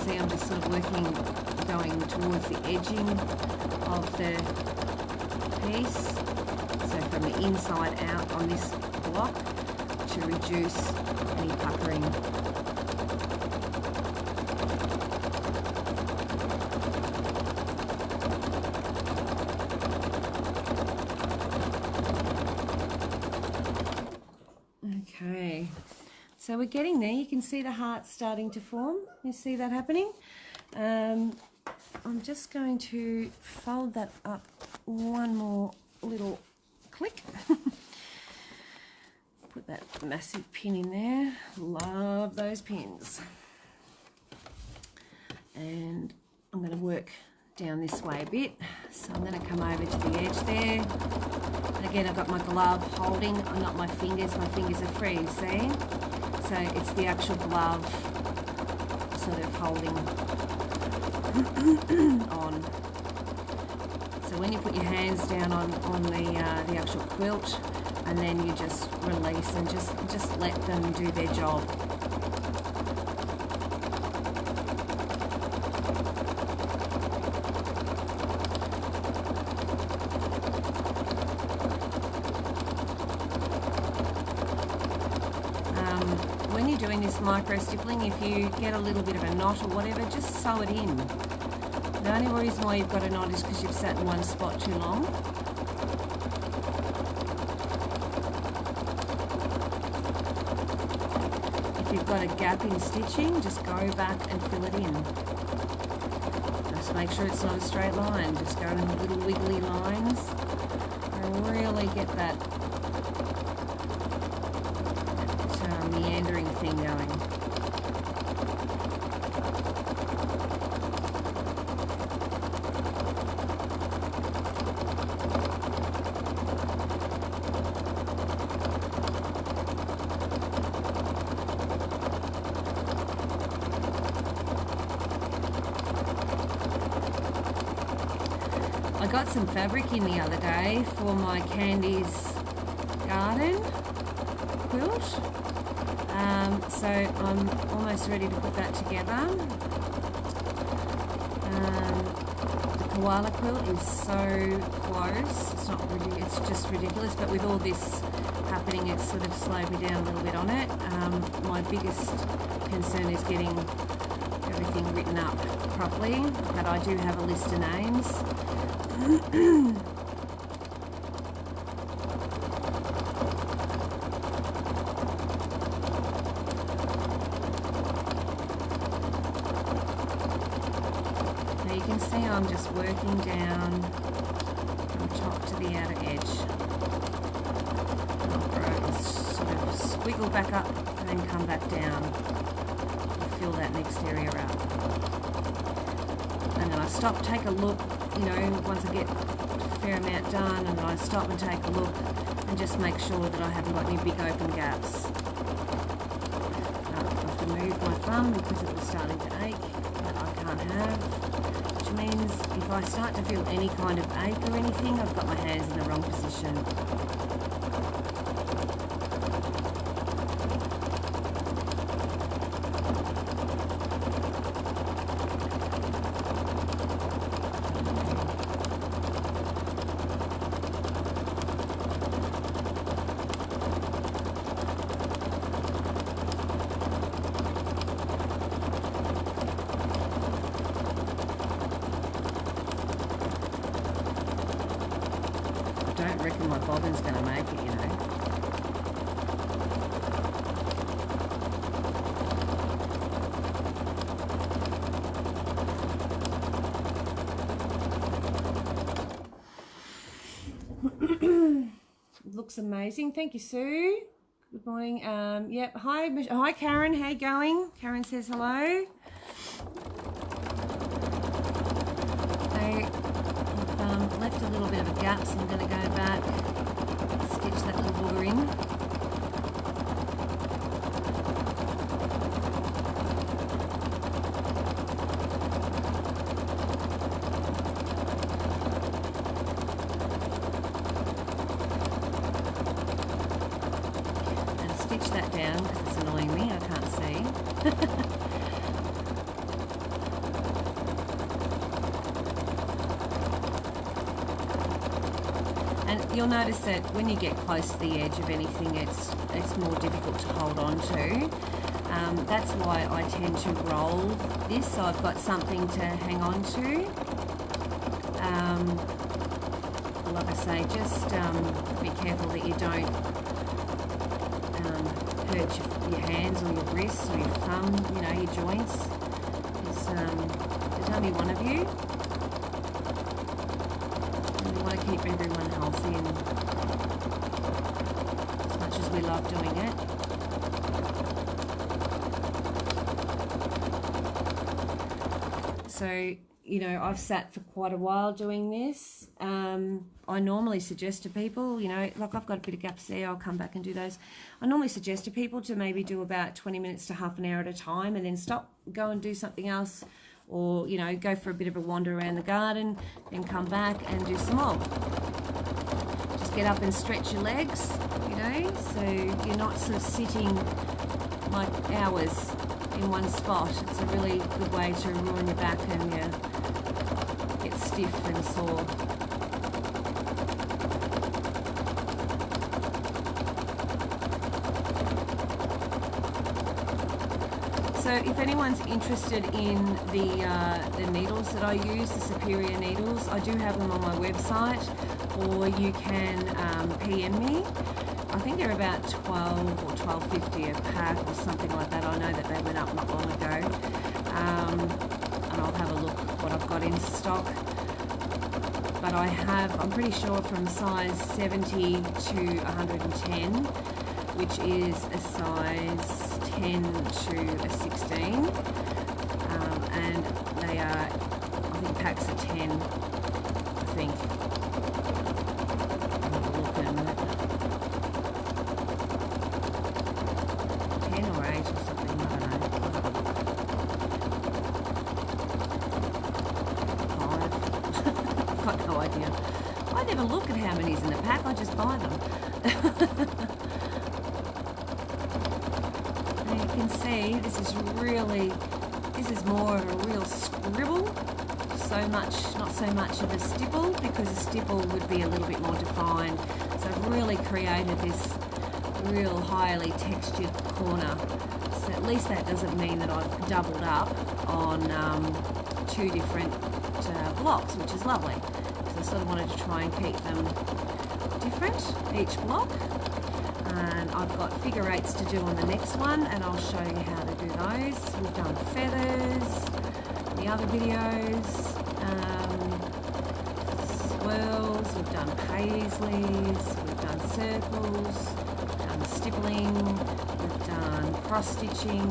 I'm just sort of going towards the edging of the piece, so from the inside out on this block to reduce any puckering. Okay. So we're getting there. You can see the heart starting to form. You see that happening? I'm just going to fold that up one more little click. Put that massive pin in there. Love those pins. And I'm going to work down this way a bit. So I'm going to come over to the edge there. And again, I've got my glove holding, not my fingers. My fingers are free, see? So it's the actual glove sort of holding on. So when you put your hands down on the actual quilt, and then you just release and just let them do their job. When you're doing this micro stippling, if you get a little bit of a knot or whatever, just sew it in. The only reason why you've got a knot is because you've sat in one spot too long. If you've got a gap in stitching, just go back and fill it in. Just make sure it's not a straight line. Just go in little wiggly lines and really get that meandering thing going. I got some fabric in the other day for my Candy's Garden quilt. So I'm almost ready to put that together. The koala quilt is so close. It's not really, it's just ridiculous. But with all this happening, it's sort of slowed me down a little bit on it. My biggest concern is getting everything written up properly, but I do have a list of names. Now you can see I'm just working down from top to the outer edge. I'll sort of squiggle back up and then come back down. Fill that next area up. And then I stop, take a look, you know, once I get a fair amount done, and then I stop and take a look and just make sure that I haven't got any big open gaps. I have to move my thumb because it was starting to ache, that I can't have, which means if I start to feel any kind of ache or anything, I've got my hands in the wrong position. I don't reckon my bobbin's going to make it, you know. Looks amazing. Thank you, Sue. Good morning. Yep. Hi, Karen. How you going? Karen says hello. I've left a little bit of a gap, so I'm going to go back, stitch that little booger in. And stitch that down because it's annoying me, I can't see. And you'll notice that when you get close to the edge of anything, it's more difficult to hold on to. That's why I tend to roll this, so I've got something to hang on to. Like I say, just be careful that you don't hurt your hands or your wrists or your thumb, you know, your joints. There's only one of you. Keep everyone healthy, and as much as we love doing it. So, you know, I've sat for quite a while doing this. I normally suggest to people, you know, like I've got a bit of gaps there, I'll come back and do those. I normally suggest to people to maybe do about 20 minutes to half an hour at a time and then stop, go and do something else, or, you know, go for a bit of a wander around the garden, then come back and do some more. Just get up and stretch your legs, you know, so you're not sort of sitting like hours in one spot. It's a really good way to ruin your back and you get stiff and sore. So if anyone's interested in the needles that I use, the Superior needles, I do have them on my website, or you can PM me. I think they're about $12 or $12.50 a pack or something like that. I know that they went up not long ago. And I'll have a look what I've got in stock. But I have, I'm pretty sure, from size 70 to 110, which is a size 10 to a 16, and they are, I think, packs of 10, I think. I'll have a look at them. 10 or 8 or something, I don't know. I'll have a look. 5. I've got no idea. how many's in the pack, I just buy them. And you can see this is more of a real scribble, not so much of a stipple, because a stipple would be a little bit more defined. So I've really created this real highly textured corner. So at least that doesn't mean that I've doubled up on two different blocks, which is lovely. So I sort of wanted to try and keep them different, each block. And I've got figure eights to do on the next one, and I'll show you how to do those. We've done feathers, the other videos, swirls, we've done paisleys, we've done circles, we've done stippling, we've done cross stitching,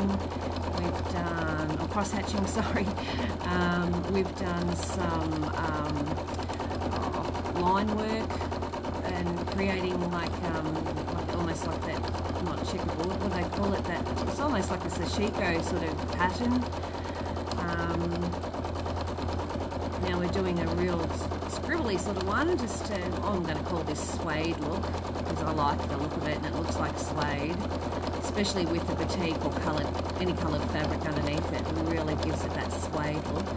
we've done, or cross hatching, sorry, we've done some line work and creating like almost like that, not checkerboard, what do they call it, that it's almost like a sashiko sort of pattern. Now we're doing a real scribbly sort of one, just to, I'm going to call this suede look, because I like the look of it and it looks like suede, especially with the batik or coloured, any coloured fabric underneath it. It really gives it that suede look.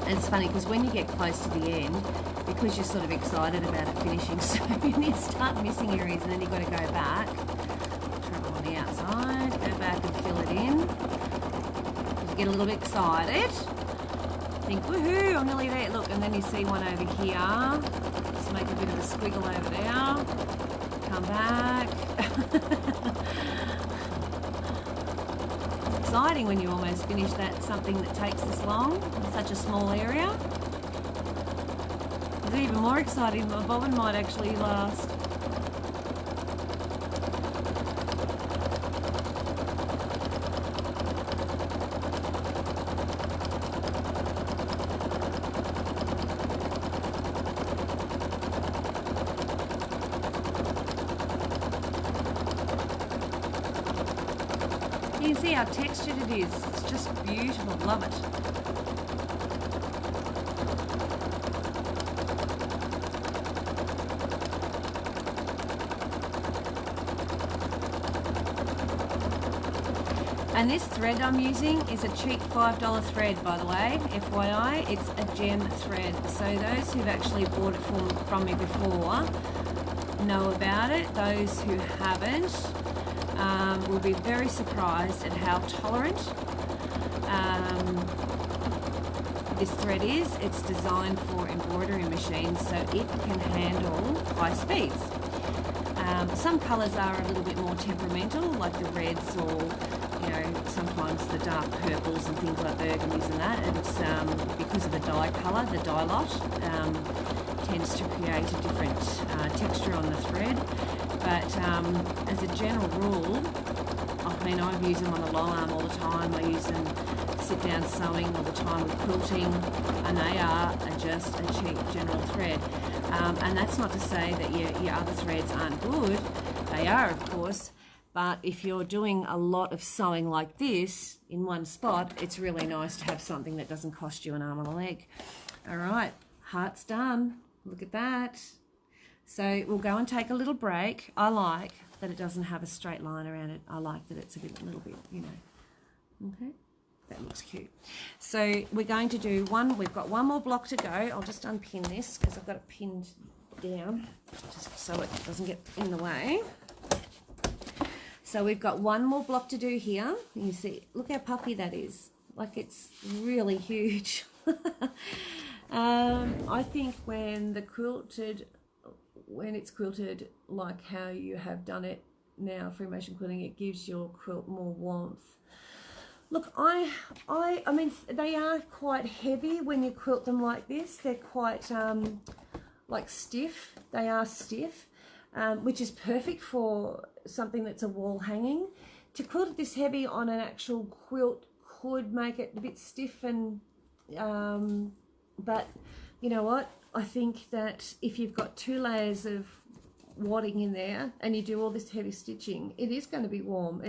And it's funny because when you get close to the end, because you're sort of excited about it finishing soon, you start missing areas, and then you've got to go back, travel on the outside, go back and fill it in. You get a little bit excited, think, woohoo, I'm nearly there, look, and then you see one over here, just make a bit of a squiggle over there, come back. It's exciting when you almost finish something that takes this long, in such a small area. It's even more exciting, the bobbin might actually last. You can see how textured it is. It's just beautiful. Love it. And this thread I'm using is a cheap $5 thread, by the way, FYI. It's a gem thread. So those who've actually bought it from me before know about it. Those who haven't will be very surprised at how tolerant this thread is. It's designed for embroidery machines, so it can handle high speeds. Some colours are a little bit more temperamental, like the reds, or sometimes the dark purples and things like burgundies and that. And it's because of the dye colour, the dye lot tends to create a different texture on the thread. But as a general rule, I mean, I use them on the long arm all the time. I use them sit down sewing all the time with quilting, and they are just a cheap general thread. And that's not to say that your other threads aren't good. They are, of course. But if you're doing a lot of sewing like this in one spot, it's really nice to have something that doesn't cost you an arm and a leg. All right, heart's done. Look at that. So we'll go and take a little break. I like that it doesn't have a straight line around it. I like that it's a little bit, okay. That looks cute. So we're going to do we've got one more block to go. I'll just unpin this because I've got it pinned down just so it doesn't get in the way. So we've got one more block to do here. You see, look how puffy that is. Like, it's really huge. I think when it's quilted like how you have done it now, free motion quilting, it gives your quilt more warmth. Look, I mean, they are quite heavy when you quilt them like this. They're quite like stiff. They are stiff, which is perfect for something that's a wall hanging. To quilt it this heavy on an actual quilt could make it a bit stiff, and but you know what? I think that if you've got 2 layers of wadding in there and you do all this heavy stitching, it is going to be warm.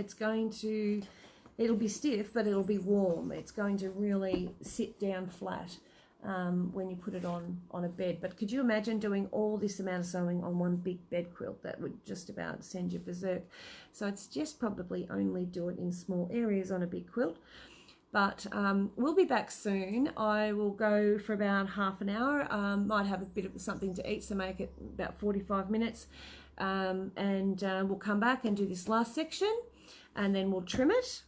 It'll be stiff, but it'll be warm. It's going to really sit down flat. when you put it on a bed. But could you imagine doing all this amount of sewing on one big bed quilt? That would just about send you berserk. So it's just probably only do it in small areas on a big quilt. But we'll be back soon. I will go for about half an hour. Might have a bit of something to eat, so make it about 45 minutes. And we'll come back and do this last section, and then we'll trim it,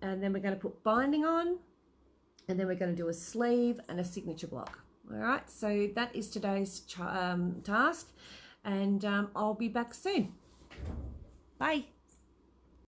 and then we're going to put binding on, and then we're going to do a sleeve and a signature block. All right, so that is today's task, and I'll be back soon. Bye.